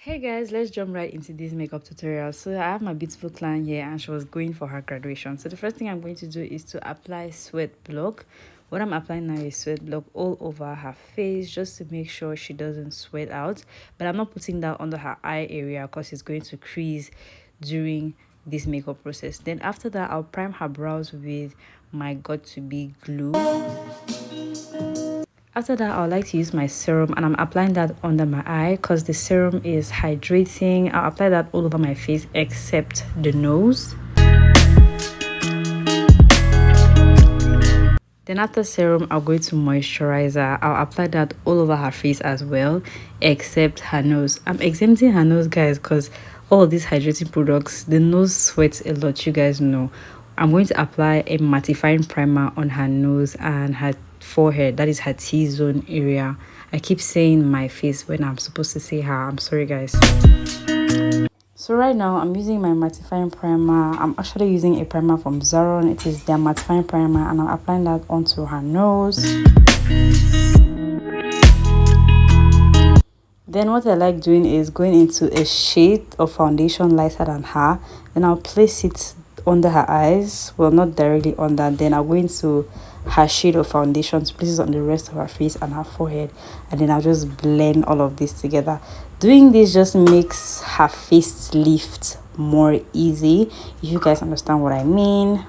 Hey guys, let's jump right into this makeup tutorial. So I have my beautiful client here and she was going for her graduation. So the first thing I'm going to do is to apply sweat block. What I'm applying now is sweat block all over her face just to make sure she doesn't sweat out. But I'm not putting that under her eye area because it's going to crease during this makeup process. Then after that, I'll prime her brows with my Got2b glue. After that, I would like to use my serum and I'm applying that under my eye because the serum is hydrating. I'll apply that all over my face except the nose. Then after serum, I'll go to moisturizer. I'll apply that all over her face as well except her nose. I'm exempting her nose, guys, because all of these hydrating products, the nose sweats a lot, you guys know. I'm going to apply a mattifying primer on her nose and her forehead, that is her T-zone area. I keep saying my face when I'm supposed to say her. I'm sorry, guys. So right now I'm using my mattifying primer. I'm actually using a primer from Zaron. It is their mattifying primer and I'm applying that onto her nose. Then what I like doing is going into a shade of foundation lighter than her. Then I'll place it under her eyes, well, not directly under. Then I'll go into her shade of foundation to place it on the rest of her face and her forehead, and then I'll just blend all of this together. Doing this just makes her face lift more easy, if you guys understand what I mean.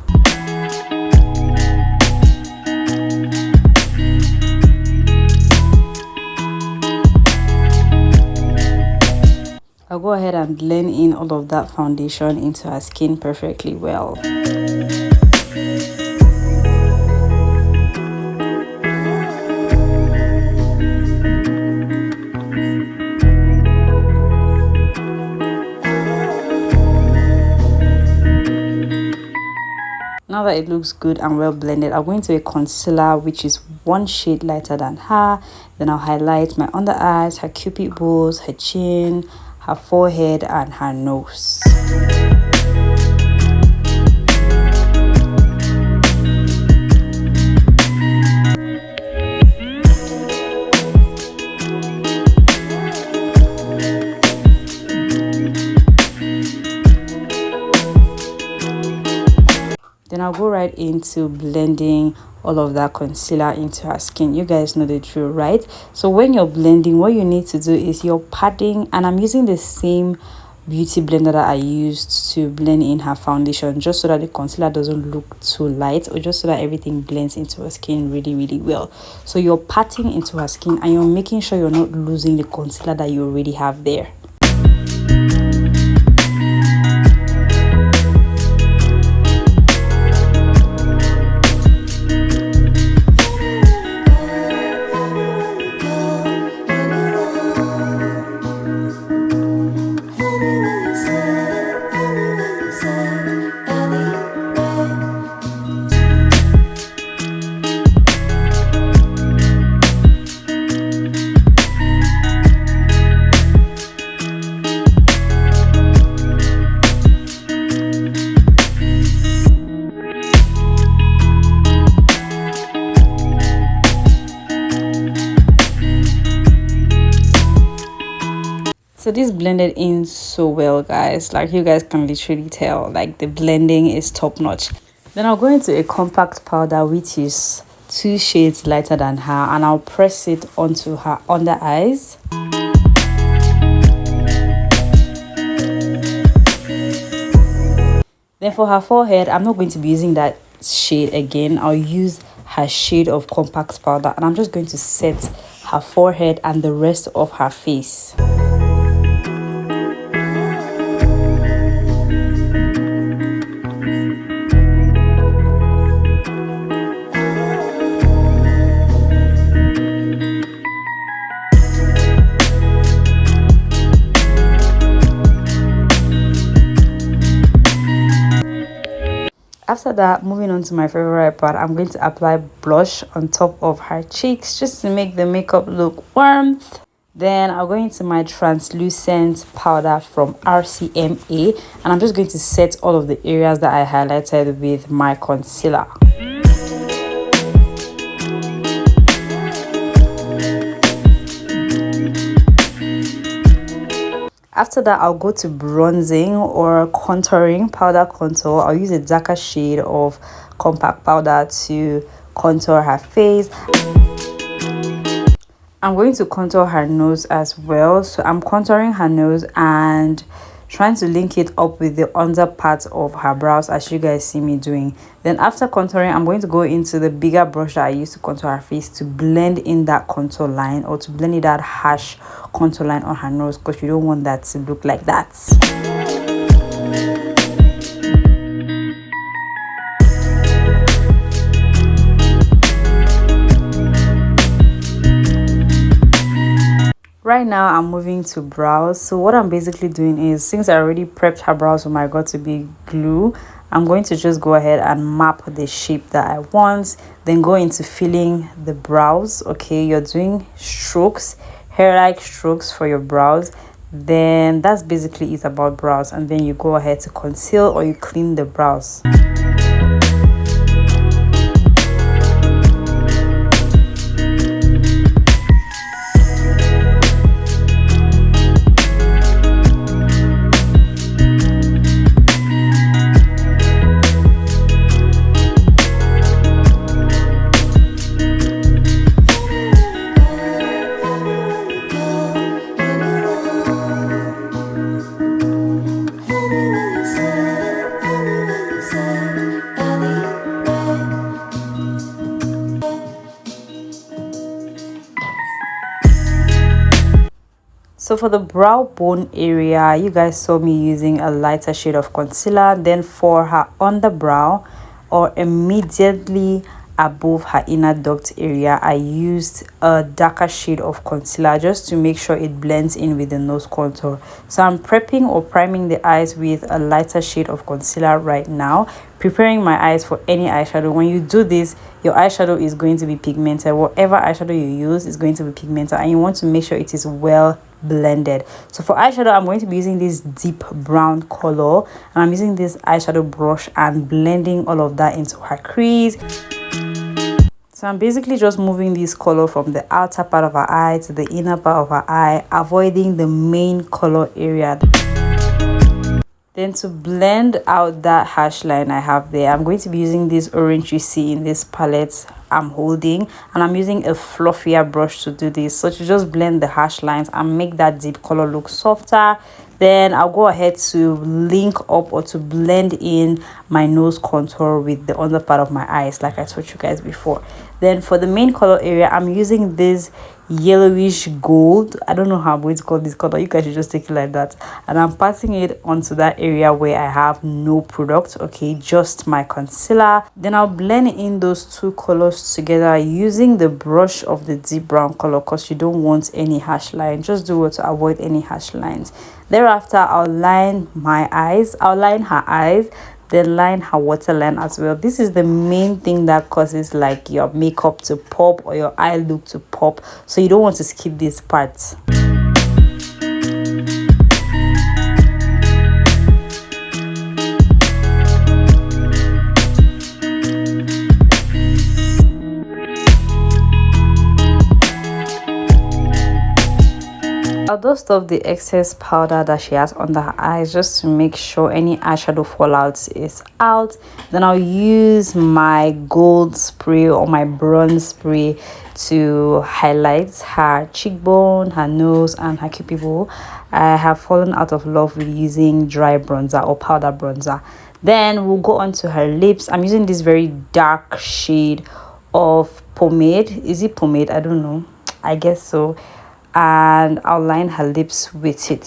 I'll go ahead and blend in all of that foundation into her skin perfectly well. Now that it looks good and well blended, I'll go into a concealer which is one shade lighter than her. Then I'll highlight my under eyes, her cupid bows, her chin, her forehead and her nose. Then I'll go right into blending all of that concealer into her skin. You guys know the drill, right? So when you're blending, what you need to do is you're patting, and I'm using the same beauty blender that I used to blend in her foundation, just so that the concealer doesn't look too light, or just so that everything blends into her skin really well. So you're patting into her skin and you're making sure you're not losing the concealer that you already have there. So this blended in so well, guys. Like, you guys can literally tell, like, the blending is top notch. Then I'll go into a compact powder which is 2 shades lighter than her, and I'll press it onto her under eyes. Then for her forehead, I'm not going to be using that shade again. I'll use her shade of compact powder, and I'm just going to set her forehead and the rest of her face. After that, moving on to my favorite part, I'm going to apply blush on top of her cheeks just to make the makeup look warmth. Then I'll go into my translucent powder from RCMA, and I'm just going to set all of the areas that I highlighted with my concealer. After that, I'll go to bronzing or contouring, powder contour. I'll use a darker shade of compact powder to contour her face. I'm going to contour her nose as well. So I'm contouring her nose and trying to link it up with the under part of her brows, as you guys see me doing. Then after contouring, I'm going to go into the bigger brush that I used to contour her face to blend in that contour line, or to blend in that harsh contour line on her nose, because you don't want that to look like that. Right now I'm moving to brows. So what I'm basically doing is, since I already prepped her brows with my Got2b glue, I'm going to just go ahead and map the shape that I want, then go into filling the brows. Okay, you're doing strokes, hair-like strokes for your brows. Then that's basically it about brows, and then you go ahead to conceal or you clean the brows. So for the brow bone area, you guys saw me using a lighter shade of concealer. Then for her underbrow, or immediately above her inner duct area, I used a darker shade of concealer just to make sure it blends in with the nose contour. So I'm prepping or priming the eyes with a lighter shade of concealer right now, preparing my eyes for any eyeshadow. When you do this, your eyeshadow is going to be pigmented. Whatever eyeshadow you use is going to be pigmented, and you want to make sure it is well blended. So for eyeshadow, I'm going to be using this deep brown color, and I'm using this eyeshadow brush and blending all of that into her crease. So I'm basically just moving this color from the outer part of her eye to the inner part of her eye, avoiding the main color area. Then to blend out that harsh line I have there, I'm going to be using this orange you see in this palette I'm holding, and I'm using a fluffier brush to do this. So to just blend the harsh lines and make that deep color look softer. Then I'll go ahead to link up or to blend in my nose contour with the under part of my eyes, like I told you guys before. Then for the main color area, I'm using this yellowish gold. I don't know how I'm going to call this color. You guys should just take it like that. And I'm passing it onto that area where I have no product, okay, just my concealer. Then I'll blend in those two colors together using the brush of the deep brown color, because you don't want any harsh line. Just do it to avoid any harsh lines. Thereafter, I'll line my eyes. I'll line her eyes, then line her waterline as well. This is the main thing that causes like your makeup to pop or your eye look to pop, so you don't want to skip this part. I'll dust off the excess powder that she has under her eyes just to make sure any eyeshadow fallout is out. Then I'll use my gold spray or my bronze spray to highlight her cheekbone, her nose, and her cupidol. I have fallen out of love with using dry bronzer or powder bronzer. Then we'll go on to her lips. I'm using this very dark shade of pomade. Is it pomade? I don't know. I guess so. And I'll line her lips with it.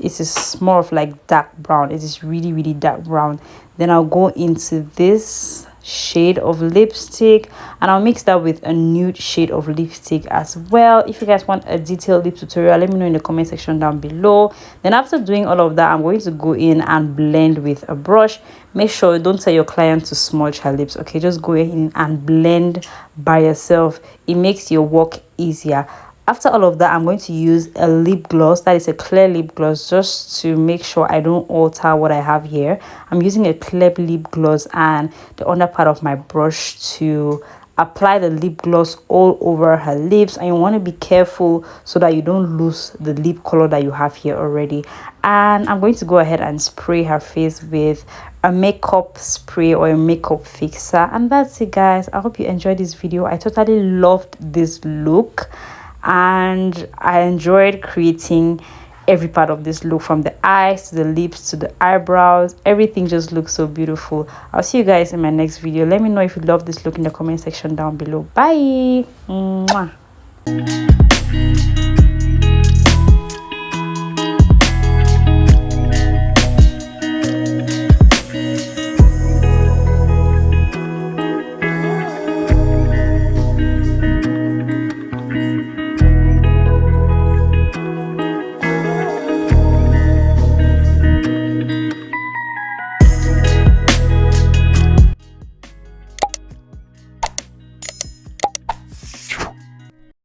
It is more of like dark brown. It is really dark brown. Then I'll go into this shade of lipstick, and I'll mix that with a nude shade of lipstick as well. If you guys want a detailed lip tutorial, let me know in the comment section down below. Then after doing all of that, I'm going to go in and blend with a brush. Make sure don't tell your client to smudge her lips, okay? Just go in and blend by yourself. It makes your work easier. After all of that, I'm going to use a lip gloss. That is a clear lip gloss, just to make sure I don't alter what I have here. I'm using a clear lip gloss and the under part of my brush to apply the lip gloss all over her lips, and you want to be careful so that you don't lose the lip color that you have here already. And I'm going to go ahead and spray her face with a makeup spray or a makeup fixer, and that's it, guys. I hope you enjoyed this video. I totally loved this look, and I enjoyed creating every part of this look, from the eyes to the lips to the eyebrows. Everything just looks so beautiful. I'll see you guys in my next video. Let me know if you love this look in the comment section down below. Bye. Mwah.